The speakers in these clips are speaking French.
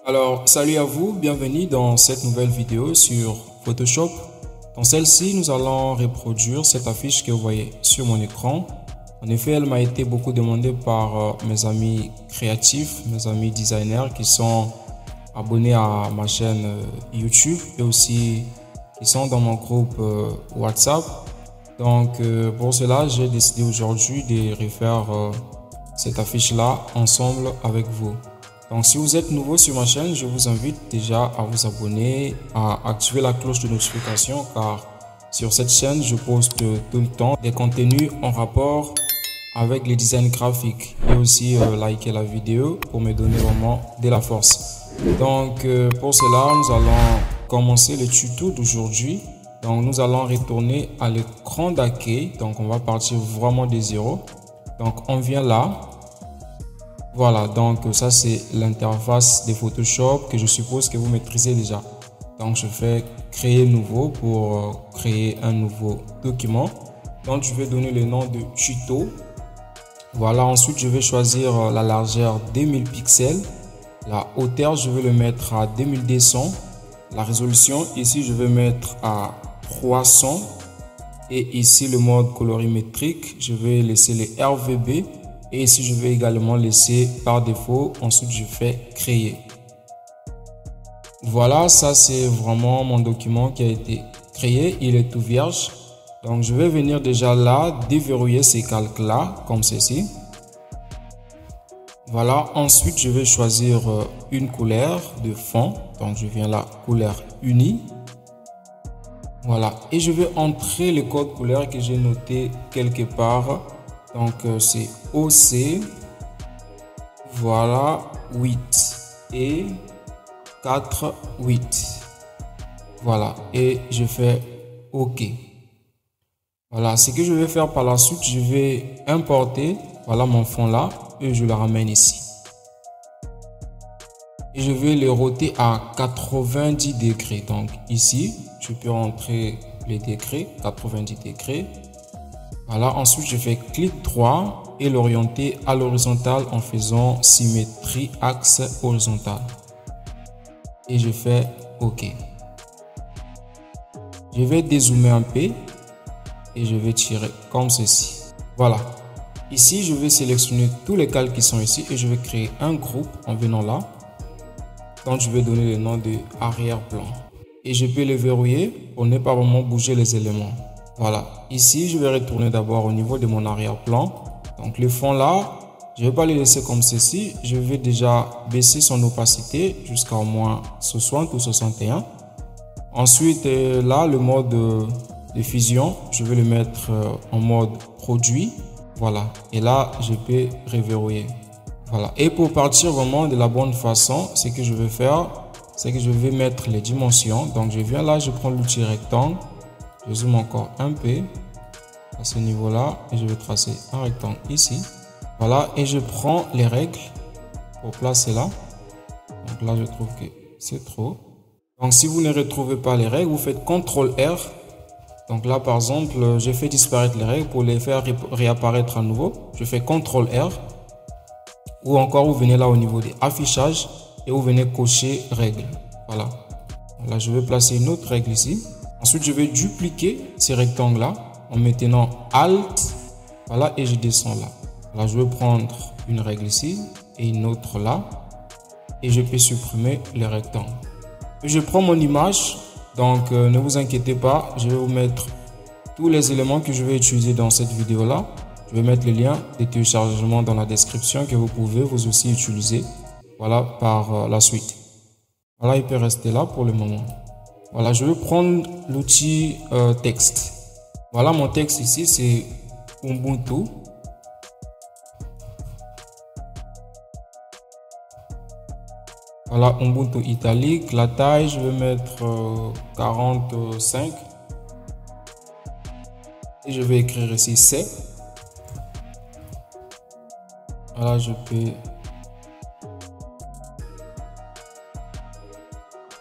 Alors, salut à vous, bienvenue dans cette nouvelle vidéo sur Photoshop. Dans celle-ci, nous allons reproduire cette affiche que vous voyez sur mon écran. En effet, elle m'a été beaucoup demandée par mes amis créatifs, mes amis designers qui sont abonnés à ma chaîne YouTube et aussi qui sont dans mon groupe WhatsApp. Donc, pour cela, j'ai décidé aujourd'hui de refaire cette affiche-là ensemble avec vous. Donc, si vous êtes nouveau sur ma chaîne, je vous invite déjà à vous abonner, à activer la cloche de notification car sur cette chaîne, je poste tout le temps des contenus en rapport avec les designs graphiques et aussi liker la vidéo pour me donner vraiment de la force. Donc, pour cela, nous allons commencer le tuto d'aujourd'hui. Donc, nous allons retourner à l'écran d'accueil. Donc, on va partir vraiment de zéro. Donc, on vient là. Voilà, donc ça c'est l'interface de Photoshop que je suppose que vous maîtrisez déjà. Donc je fais créer nouveau pour créer un nouveau document. Donc je vais donner le nom de tuto. Voilà, ensuite je vais choisir la largeur 2000 pixels. La hauteur je vais le mettre à 2200. La résolution ici je vais mettre à 300. Et ici le mode colorimétrique, je vais laisser les RGB. Et ici, je vais également laisser par défaut. Ensuite, je fais créer. Voilà, ça c'est vraiment mon document qui a été créé. Il est tout vierge. Donc, je vais venir déjà là, déverrouiller ces calques-là, comme ceci. Voilà, ensuite, je vais choisir une couleur de fond. Donc, je viens là, couleur unie. Voilà, et je vais entrer le code couleur que j'ai noté quelque part. Donc, c'est OC, voilà, 8 et 4, 8. Voilà, et je fais OK. Voilà, ce que je vais faire par la suite, je vais importer, voilà mon fond là, et je le ramène ici. Et je vais le roter à 90 degrés. Donc, ici, je peux rentrer les degrés, 90 degrés. Voilà, ensuite je fais clic droit et l'orienter à l'horizontale en faisant symétrie axe horizontal. Et je fais OK. Je vais dézoomer un peu et je vais tirer comme ceci. Voilà. Ici, je vais sélectionner tous les calques qui sont ici et je vais créer un groupe en venant là. Donc, je vais donner le nom de arrière-plan. Et je peux le verrouiller pour ne pas vraiment bouger les éléments. Voilà, ici je vais retourner d'abord au niveau de mon arrière-plan. Donc le fond là, je ne vais pas le laisser comme ceci. Je vais déjà baisser son opacité jusqu'à au moins 60 ou 61. Ensuite là, le mode de fusion, je vais le mettre en mode produit. Voilà, et là je peux reverrouiller. Voilà, et pour partir vraiment de la bonne façon, ce que je vais faire, c'est que je vais mettre les dimensions. Donc je viens là, je prends l'outil rectangle. Je zoome encore un peu à ce niveau-là et je vais tracer un rectangle ici. Voilà, et je prends les règles pour placer là. Donc là, je trouve que c'est trop. Donc si vous ne retrouvez pas les règles, vous faites CTRL-R. Donc là, par exemple, j'ai fait disparaître les règles pour les faire réapparaître à nouveau. Je fais CTRL-R. Ou encore, vous venez là au niveau des affichages et vous venez cocher règles. Voilà. Là, je vais placer une autre règle ici. Ensuite, je vais dupliquer ces rectangles-là en maintenant Alt. Voilà, et je descends là. Là, je vais prendre une règle ici et une autre là. Et je peux supprimer les rectangles. Et je prends mon image. Donc, ne vous inquiétez pas. Je vais vous mettre tous les éléments que je vais utiliser dans cette vidéo-là. Je vais mettre le lien de téléchargement dans la description que vous pouvez vous aussi utiliser. Voilà, par la suite. Voilà, il peut rester là pour le moment. Voilà, je vais prendre l'outil texte. Voilà, mon texte ici, c'est Ubuntu. Voilà, Ubuntu italique. La taille, je vais mettre 45. Et je vais écrire ici C. Voilà, je peux...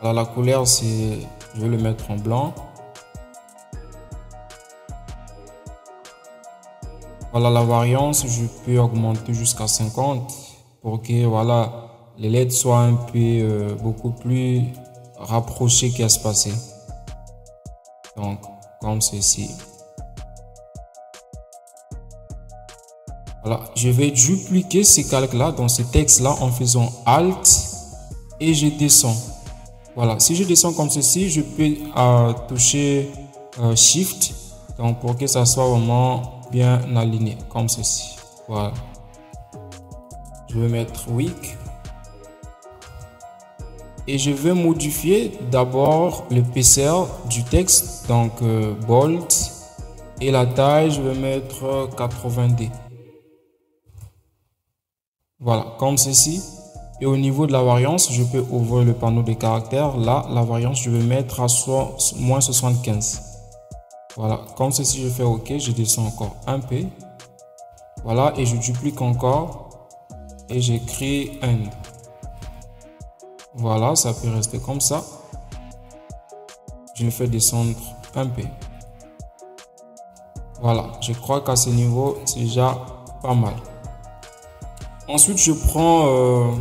Voilà, la couleur, c'est... Je vais le mettre en blanc. Voilà, la variance, je peux augmenter jusqu'à 50 pour que voilà, les lettres soient un peu beaucoup plus rapprochées qu'espacées. Donc, comme ceci. Voilà, je vais dupliquer ces calques-là dans ce texte-là en faisant Alt et je descends. Voilà, si je descends comme ceci, je peux toucher Shift, donc pour que ça soit vraiment bien aligné, comme ceci. Voilà. Je vais mettre Weak. Et je vais modifier d'abord l'épaisseur du texte, donc Bold. Et la taille, je vais mettre 80D. Voilà, comme ceci. Et au niveau de la variance, je peux ouvrir le panneau des caractères. Là, la variance, je vais mettre à moins 75. Voilà, comme ceci, je fais OK. Je descends encore un peu. Voilà, et je duplique encore. Et j'écris End. Voilà, ça peut rester comme ça. Je le fais descendre un peu. Voilà, je crois qu'à ce niveau, c'est déjà pas mal. Ensuite, je prends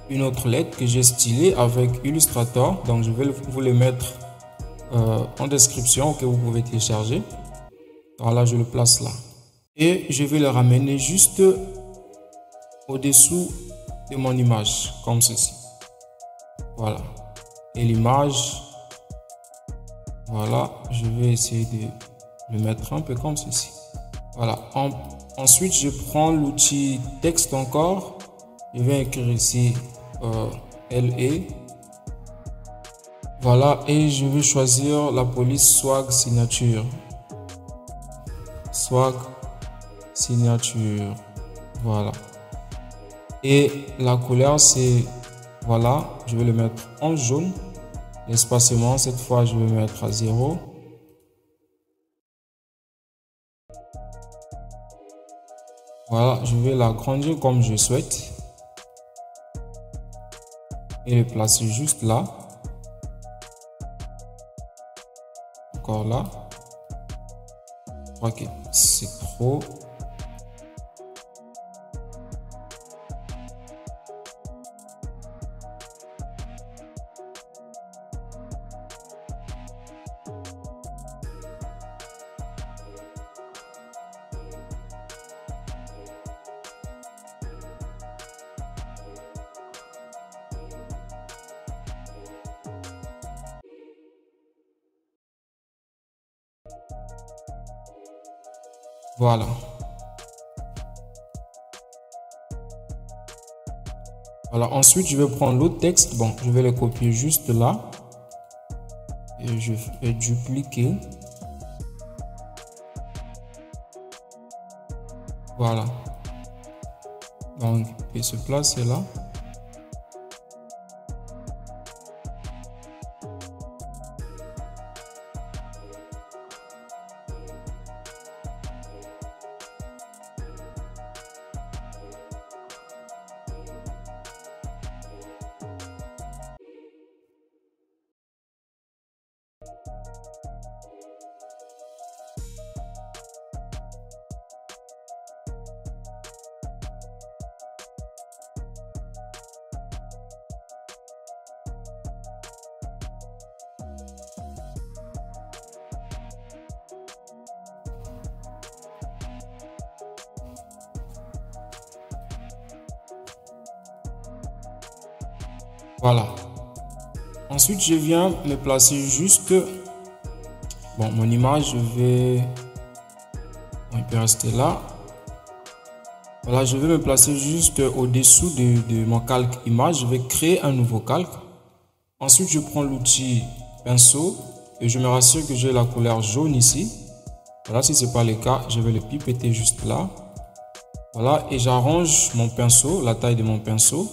une autre lettre que j'ai stylée avec Illustrator. Donc, je vais vous le mettre en description que vous pouvez télécharger. Voilà, je le place là. Et je vais le ramener juste au-dessous de mon image, comme ceci. Voilà. Et l'image, voilà, je vais essayer de le mettre un peu comme ceci. Voilà. Ensuite, je prends l'outil texte encore. Je vais écrire ici LE. Voilà, et je vais choisir la police Swag Signature. Swag Signature. Voilà. Et la couleur, c'est, voilà, je vais le mettre en jaune. L'espacement, cette fois, je vais mettre à 0. Voilà, je vais l'agrandir comme je souhaite. Et le placer juste là. Encore là. Je crois que c'est trop. Voilà. Voilà, ensuite je vais prendre l'autre texte. Bon, je vais le copier juste là. Et je vais dupliquer. Voilà. Donc, il peut se placer là. Voilà. Ensuite, je viens me placer juste... Bon, mon image, il peut rester là. Voilà, je vais me placer juste au-dessous de mon calque image. Je vais créer un nouveau calque. Ensuite, je prends l'outil pinceau et je me rassure que j'ai la couleur jaune ici. Voilà, si ce n'est pas le cas, je vais le pipeter juste là. Voilà, et j'arrange mon pinceau, la taille de mon pinceau.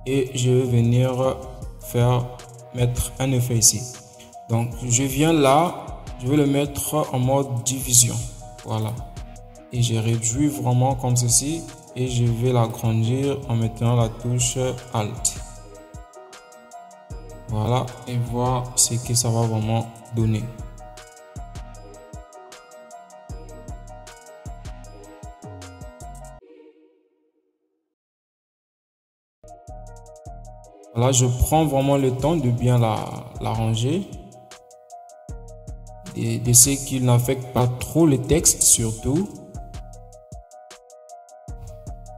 Et je vais venir mettre un effet ici. Donc, je viens là, je vais le mettre en mode division. Voilà. Et je réduis vraiment comme ceci. Et je vais l'agrandir en mettant la touche Alt. Voilà. Et voir ce que ça va vraiment donner. Voilà, je prends vraiment le temps de bien la ranger. Et d'essayer qu'il n'affecte pas trop le texte surtout.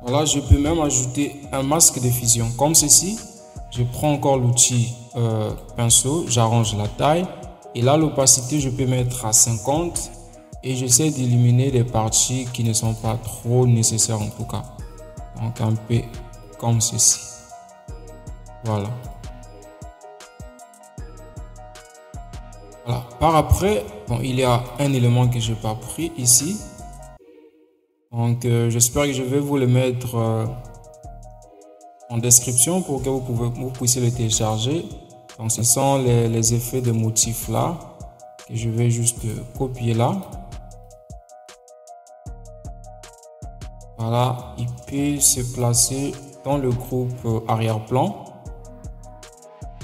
Voilà, je peux même ajouter un masque de fusion comme ceci. Je prends encore l'outil pinceau, j'arrange la taille. Et là, l'opacité, je peux mettre à 50. Et j'essaie d'éliminer les parties qui ne sont pas trop nécessaires en tout cas. Donc un peu comme ceci. Voilà. Voilà. Par après, bon, il y a un élément que je n'ai pas pris ici. Donc j'espère que je vais vous le mettre en description pour que vous puissiez le télécharger. Donc ce sont les effets de motifs là que je vais juste copier là. Voilà, il peut se placer dans le groupe arrière-plan.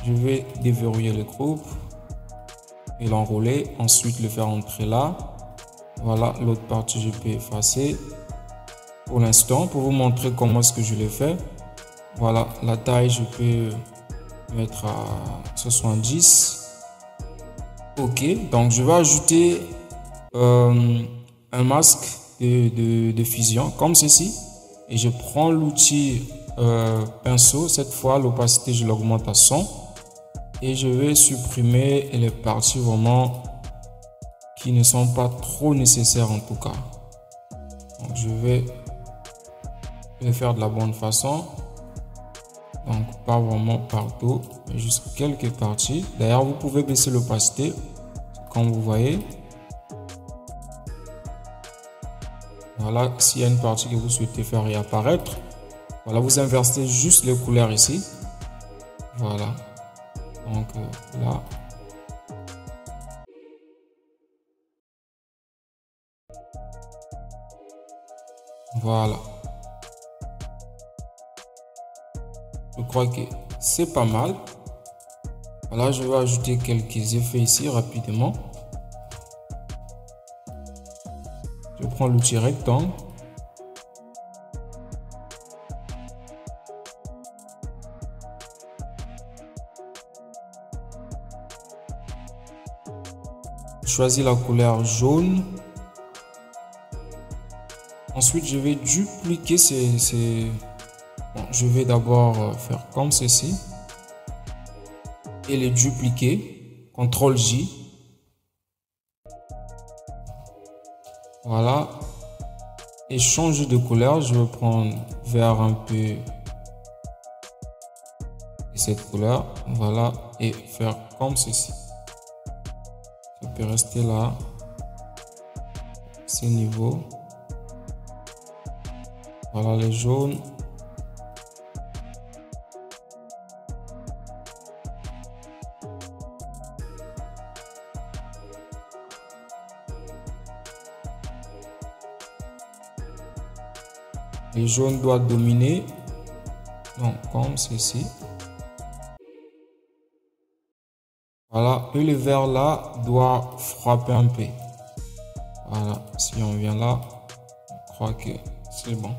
Je vais déverrouiller le groupe et l'enrouler, ensuite le faire entrer là. Voilà, l'autre partie je peux effacer pour l'instant pour vous montrer comment est-ce que je le fais. Voilà, la taille je peux mettre à 70. Ok, donc je vais ajouter un masque de fusion comme ceci et je prends l'outil pinceau. Cette fois l'opacité je l'augmente à 100 et je vais supprimer les parties vraiment qui ne sont pas trop nécessaires en tout cas. Donc je vais le faire de la bonne façon, donc pas vraiment partout mais juste quelques parties. D'ailleurs vous pouvez baisser l'opacité comme vous voyez. Voilà, s'il y a une partie que vous souhaitez faire réapparaître, voilà, vous inversez juste les couleurs ici. Voilà, donc là. Voilà. Je crois que c'est pas mal. Voilà, je vais ajouter quelques effets ici rapidement. Je prends l'outil rectangle. Je choisis la couleur jaune. Ensuite, je vais dupliquer ces... Bon, je vais d'abord faire comme ceci. Et les dupliquer. CTRL-J. Voilà. Et changer de couleur. Je vais prendre vert un peu. Cette couleur. Voilà. Et faire comme ceci. Ça peut rester là. Ce niveau. Voilà les jaunes. Les jaunes doivent dominer. Donc comme ceci. Voilà. Et le vert là doit frapper un peu. Voilà. Si on vient là, je crois que c'est bon.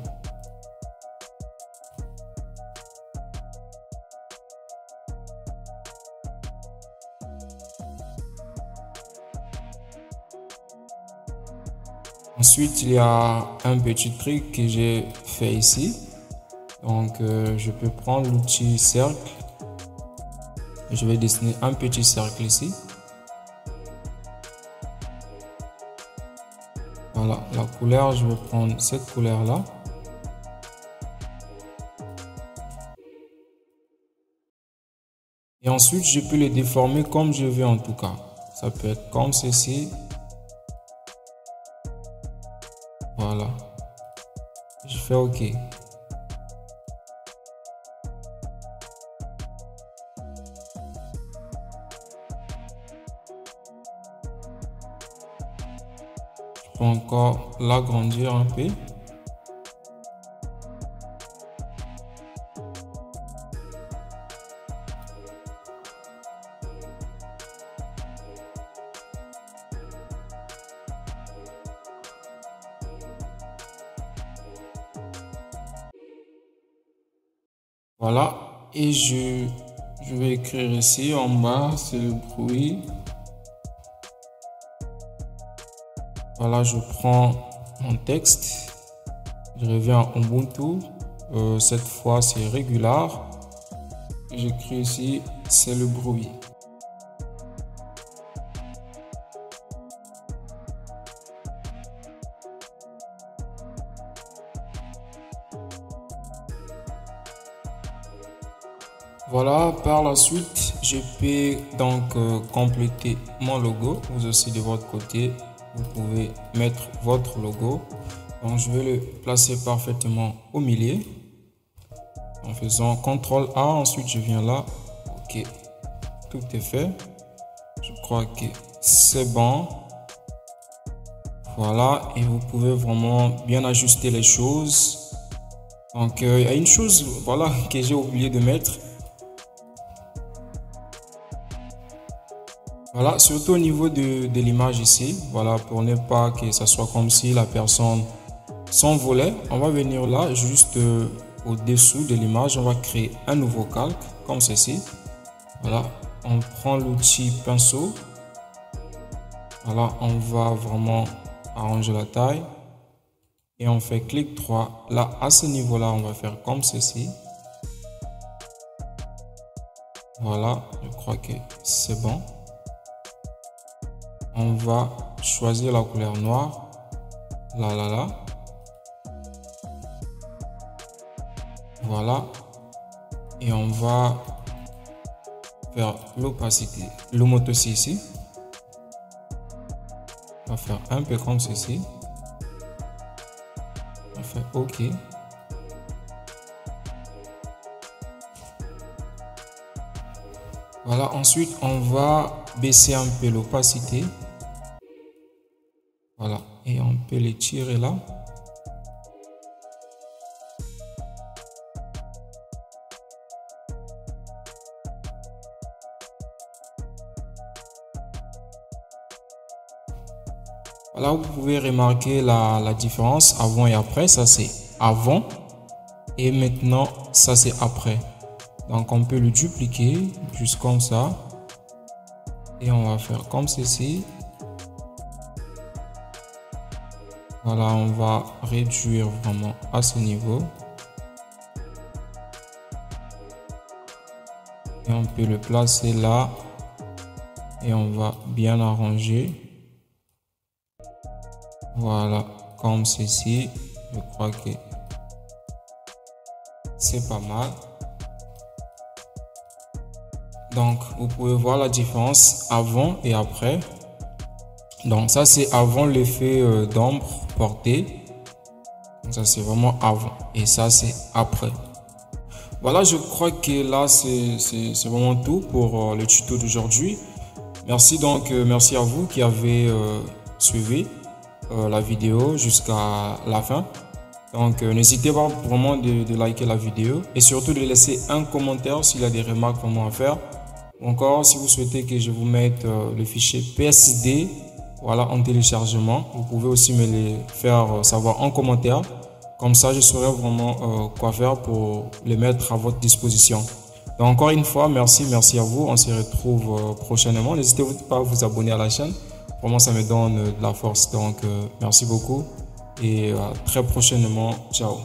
Ensuite, il y a un petit truc que j'ai fait ici. Donc, je peux prendre l'outil cercle. Et je vais dessiner un petit cercle ici. Voilà, la couleur, je vais prendre cette couleur-là. Et ensuite, je peux le déformer comme je veux en tout cas. Ça peut être comme ceci. Voilà. Je fais OK. Je peux encore l'agrandir un peu. Voilà, et je Je vais écrire ici en bas, c'est le bruit. Voilà, je prends mon texte. Je reviens à Ubuntu. Cette fois, c'est Regular. J'écris ici, c'est le bruit. Voilà, par la suite, je peux donc compléter mon logo. Vous aussi de votre côté, vous pouvez mettre votre logo. Donc, je vais le placer parfaitement au milieu. En faisant CTRL A, ensuite je viens là. Ok, tout est fait. Je crois que c'est bon. Voilà, et vous pouvez vraiment bien ajuster les choses. Donc, il y a une chose, voilà, que j'ai oublié de mettre. Voilà, surtout au niveau de l'image ici, voilà, pour ne pas que ça soit comme si la personne s'envolait. On va venir là, juste au-dessous de l'image, on va créer un nouveau calque, comme ceci. Voilà, on prend l'outil pinceau. Voilà, on va vraiment arranger la taille. Et on fait clic droit. Là, à ce niveau-là, on va faire comme ceci. Voilà, je crois que c'est bon. On va choisir la couleur noire, là. Voilà. Et on va faire l'opacité, l'homotopie ici. On va faire un peu comme ceci. On fait OK. Voilà, ensuite on va baisser un peu l'opacité. Voilà, et on peut les tirer là. Voilà, vous pouvez remarquer la différence avant et après. Ça c'est avant et maintenant ça c'est après. Donc on peut le dupliquer juste comme ça et on va faire comme ceci. Voilà, on va réduire vraiment à ce niveau et on peut le placer là et on va bien arranger. Voilà, comme ceci. Je crois que c'est pas mal. Donc, vous pouvez voir la différence avant et après. Donc, ça, c'est avant l'effet d'ombre porté. Donc, ça, c'est vraiment avant. Et ça, c'est après. Voilà, je crois que là, c'est vraiment tout pour le tuto d'aujourd'hui. Merci donc, merci à vous qui avez suivi la vidéo jusqu'à la fin. Donc n'hésitez pas vraiment de liker la vidéo et surtout de laisser un commentaire s'il y a des remarques vraiment à faire. Ou encore si vous souhaitez que je vous mette le fichier PSD, voilà, en téléchargement, vous pouvez aussi me les faire savoir en commentaire. Comme ça je saurai vraiment quoi faire pour les mettre à votre disposition. Donc encore une fois, merci à vous. On se retrouve prochainement. N'hésitez pas à vous abonner à la chaîne. Vraiment, ça me donne de la force. Donc, merci beaucoup et très prochainement. Ciao.